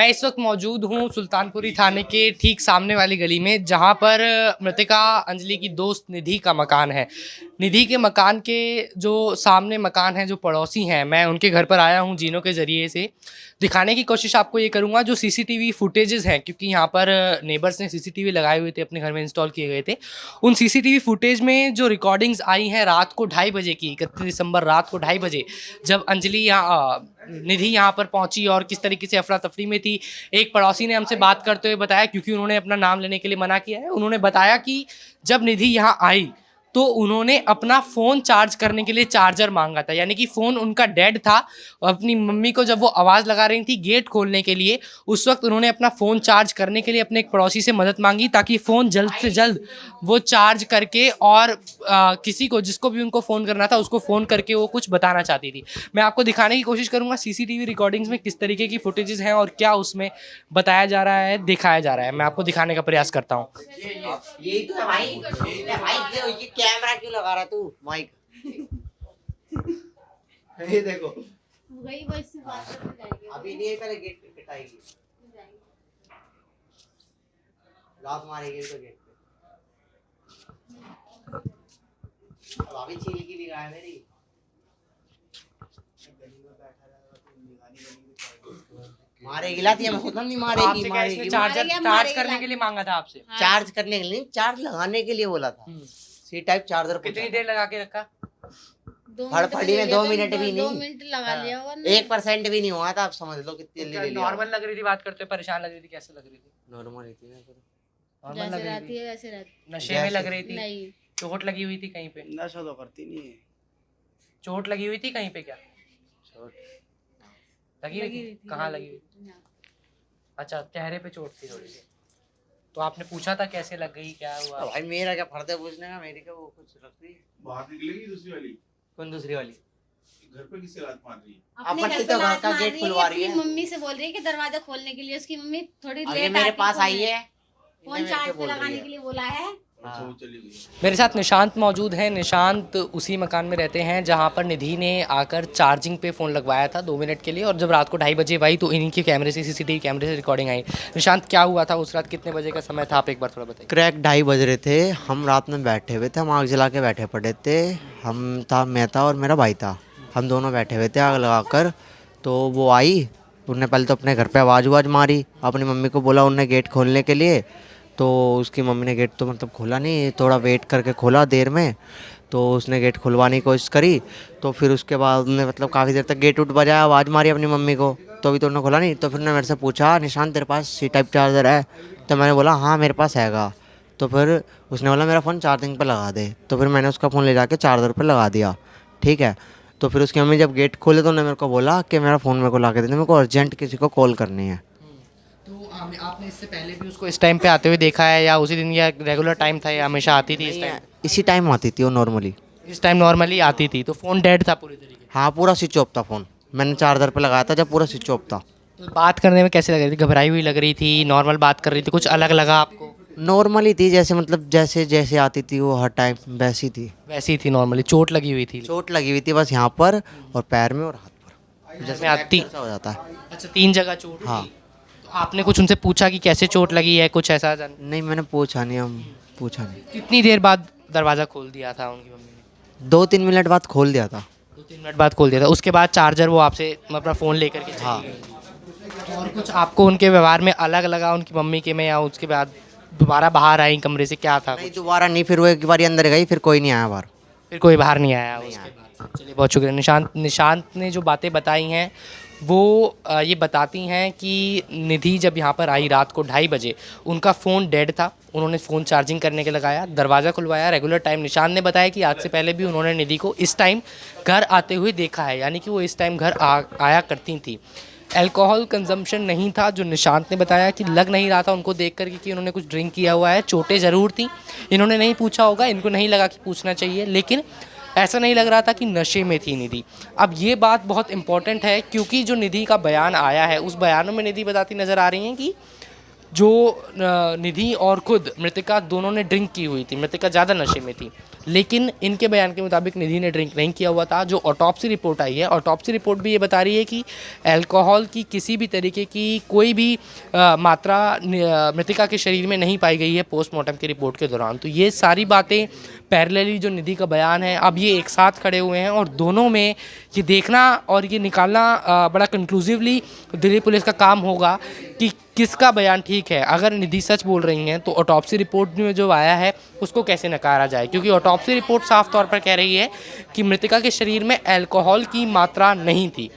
मैं इस वक्त मौजूद हूँ सुल्तानपुरी थाने के ठीक सामने वाली गली में, जहाँ पर मृतिका अंजलि की दोस्त निधि का मकान है। निधि के मकान के जो सामने मकान है, जो पड़ोसी हैं, मैं उनके घर पर आया हूँ जीनों के ज़रिए से। दिखाने की कोशिश आपको ये करूँगा जो सीसीटीवी फुटेजेस हैं, क्योंकि यहाँ पर नेबर्स ने सीसीटीवी लगाए हुए थे, अपने घर में इंस्टॉल किए गए थे। उन सीसीटीवी फुटेज में जो रिकॉर्डिंग्स आई हैं रात को 2:30 बजे की, 31 दिसंबर रात को 2:30 बजे, जब अंजलि निधि यहाँ पर पहुंची और किस तरीके से अफरा तफरी में थी। एक पड़ोसी ने हमसे बात करते हुए बताया, क्योंकि उन्होंने अपना नाम लेने के लिए मना किया है, उन्होंने बताया कि जब निधि यहाँ आई तो उन्होंने अपना फ़ोन चार्ज करने के लिए चार्जर मांगा था, यानी कि फ़ोन उनका डेड था। अपनी मम्मी को जब वो आवाज़ लगा रही थी गेट खोलने के लिए, उस वक्त उन्होंने अपना फ़ोन चार्ज करने के लिए अपने एक पड़ोसी से मदद मांगी, ताकि फ़ोन जल्द से जल्द वो चार्ज करके और किसी को, जिसको भी उनको फ़ोन करना था, उसको फ़ोन करके वो कुछ बताना चाहती थी। मैं आपको दिखाने की कोशिश करूँगा सीसीटीवी रिकॉर्डिंग्स में किस तरीके की फुटेजेस हैं और क्या उसमें बताया जा रहा है, दिखाया जा रहा है। मैं आपको दिखाने का प्रयास करता हूँ। यही तो है भाई, ये कैमरा क्यों लगा रहा तू माइक? ये देखो वही वो इससे बात करके जाएंगे। अभी नहीं, पहले गेट पे पिटाएगी, लॉक मारेगी तो गेट पे। अब अभी छील की निगाह है मेरी। मारेगी लाती है, मैं खुद नहीं मारेगी। मारेगी चार्ज करने के लिए मांगा था आपसे? चार्ज करने के लिए, चार्ज लगाने के लिए बोला था। C type charger. कितनी देर लगा के रखा? फड़फड़ी में 2 मिनट भी 2 नहीं, मिनट लगा लिया होगा। 1% भी नहीं हुआ था। आप समझ लो कितनी जल्दी ले लिया। नॉर्मल लग रही थी बात करते हुए, परेशान लग रही थी, कैसे लग रही थी? नॉर्मल ही थी ना, नॉर्मल जैसे लग रही रहती थी? है वैसे रहती नशे में लग रही थी? नहीं। चोट लगी हुई थी कहीं पे? नशा तो करती नहीं है। चोट लगी हुई थी कहीं पे? क्या लगी हुई थी? कहाँ लगी हुई थी? अच्छा, चेहरे पे चोट थी थोड़ी सी। तो आपने पूछा था कैसे लग गई, क्या हुआ? तो भाई मेरा क्या फर्ज है पूछने का? मेरी क्या वो कुछ रखती? बाहर निकलेगी दूसरी वाली? कौन दूसरी वाली? घर पे किससे लात मार रही है? अपने अपनी घर तो पे घर लात का मार गेट रही है, खुलवा रही अपनी है। मम्मी से बोल रही है कि दरवाजा खोलने के लिए। उसकी मम्मी थोड़ी अभी लेट मेरे पास आई खोलने। है, फोन चार्ज पे लगाने के लिए बोला है। अच्छा, वो चली गई। मेरे साथ निशांत मौजूद हैं। निशांत उसी मकान में रहते हैं जहां पर निधि ने आकर चार्जिंग पे फ़ोन लगवाया था 2 मिनट के लिए, और जब रात को 2:30 बजे आई तो इन्हीं के कैमरे से, सीसीटीवी कैमरे से रिकॉर्डिंग आई। निशांत, क्या हुआ था उस रात? कितने बजे का समय था? आप एक बार थोड़ा बताइए। क्रैक 2:30 बज रहे थे। हम रात में बैठे हुए थे, हम आग जला के बैठे पड़े थे। मैं था और मेरा भाई था, हम दोनों बैठे हुए थे आग लगाकर। तो वो आई, उनने पहले तो अपने घर पे आवाज़ मारी, अपनी मम्मी को बोला उनने गेट खोलने के लिए। तो उसकी मम्मी ने गेट तो मतलब खोला नहीं, थोड़ा वेट करके खोला देर में। तो उसने गेट खुलवाने की कोशिश करी, तो फिर उसके बाद उसने मतलब काफ़ी देर तक गेट बजाया, आवाज़ मारी अपनी मम्मी को, तो अभी तो उन्होंने खोला नहीं। तो फिर उन्होंने मेरे से पूछा, निशान तेरे पास सी टाइप चार्जर है? तो मैंने बोला हाँ मेरे पास हैगा। तो फिर उसने बोला मेरा फ़ोन चार्जिंग पर लगा दे। तो फिर मैंने उसका फ़ोन ले जाके चार्जर पर लगा दिया, ठीक है। तो फिर उसकी मम्मी जब गेट खोले तो उन्होंने मेरे को बोला कि मेरा फ़ोन मेरे को ला के दे, मेरे को अर्जेंट किसी को कॉल करनी है। तो आपने इससे पहले भी उसको इस टाइम पे आते हुए देखा है, या उसी दिन, या रेगुलर टाइम था, या हमेशा आती थी इस टाइम? इसी टाइम आती थी वो नॉर्मली। इस टाइम नॉर्मली आती थी। तो फ़ोन डेड था पूरी तरीके हाँ पूरा स्विच ऑफ था फ़ोन, मैंने चार्जर पे लगाया था जब पूरा स्विच ऑफ था। से? तो बात करने में कैसे लग रही थी? घबराई हुई लग रही थी? नॉर्मल बात कर रही थी? कुछ अलग लगा आपको? नॉर्मली थी, जैसे मतलब जैसे जैसे आती थी वो हर टाइम वैसी थी। वैसी थी नॉर्मली? चोट लगी हुई थी? चोट लगी हुई थी बस यहाँ पर और पैर में और हाथ पर, जैसे आती? ऐसा हो जाता है। अच्छा, 3 जगह चोट? हाँ। तो आपने कुछ उनसे पूछा कि कैसे चोट लगी है, कुछ ऐसा नहीं मैंने पूछा नहीं, हम पूछा नहीं। कितनी देर बाद दरवाज़ा खोल दिया था उनकी मम्मी ने? 2-3 मिनट बाद खोल दिया था। 2-3 मिनट बाद खोल दिया था। उसके बाद चार्जर वो आपसे अपना फ़ोन लेकर के चली हाँ। गई। और कुछ आपको उनके व्यवहार में अलग लगा उनकी मम्मी के में, या उसके बाद दोबारा बाहर आई कमरे से, क्या था? नहीं दोबारा नहीं, फिर वो एक बार अंदर गई, फिर कोई नहीं आया बाहर। फिर कोई बाहर नहीं आया उसके बाद? चलिए, बहुत शुक्रिया। निशांत ने जो बातें बताई हैं वो ये बताती हैं कि निधि जब यहाँ पर आई रात को 2:30 बजे, उनका फ़ोन डेड था। उन्होंने फ़ोन चार्जिंग करने के लगाया, दरवाज़ा खुलवाया, रेगुलर टाइम। निशांत ने बताया कि आज से पहले भी उन्होंने निधि को इस टाइम घर आते हुए देखा है, यानी कि वो इस टाइम घर आया करती थी। अल्कोहल कंजम्पशन नहीं था, जो निशांत ने बताया कि लग नहीं रहा था उनको देख कर कि उन्होंने कुछ ड्रिंक किया हुआ है। चोटें ज़रूर थी, इन्होंने नहीं पूछा होगा, इनको नहीं लगा कि पूछना चाहिए, लेकिन ऐसा नहीं लग रहा था कि नशे में थी निधि। अब ये बात बहुत इंपॉर्टेंट है, क्योंकि जो निधि का बयान आया है उस बयानों में निधि बताती नज़र आ रही हैं कि जो निधि और खुद मृतिका दोनों ने ड्रिंक की हुई थी, मृतिका ज़्यादा नशे में थी। लेकिन इनके बयान के मुताबिक निधि ने ड्रिंक नहीं किया हुआ था। जो ऑटोप्सी रिपोर्ट आई है, ऑटोप्सी रिपोर्ट भी ये बता रही है कि अल्कोहल की किसी भी तरीके की कोई भी मात्रा मृतिका के शरीर में नहीं पाई गई है पोस्टमार्टम की रिपोर्ट के दौरान। तो ये सारी बातें पैरेलली जो निधि का बयान है, अब ये एक साथ खड़े हुए हैं और दोनों में ये देखना और ये निकालना बड़ा कंक्लूसिवली दिल्ली पुलिस का काम होगा कि किसका बयान ठीक है। अगर निधि सच बोल रही हैं तो ऑटोप्सी रिपोर्ट में जो आया है उसको कैसे नकारा जाए, क्योंकि ऑटोप्सी रिपोर्ट साफ तौर पर कह रही है कि मृतिका के शरीर में अल्कोहल की मात्रा नहीं थी।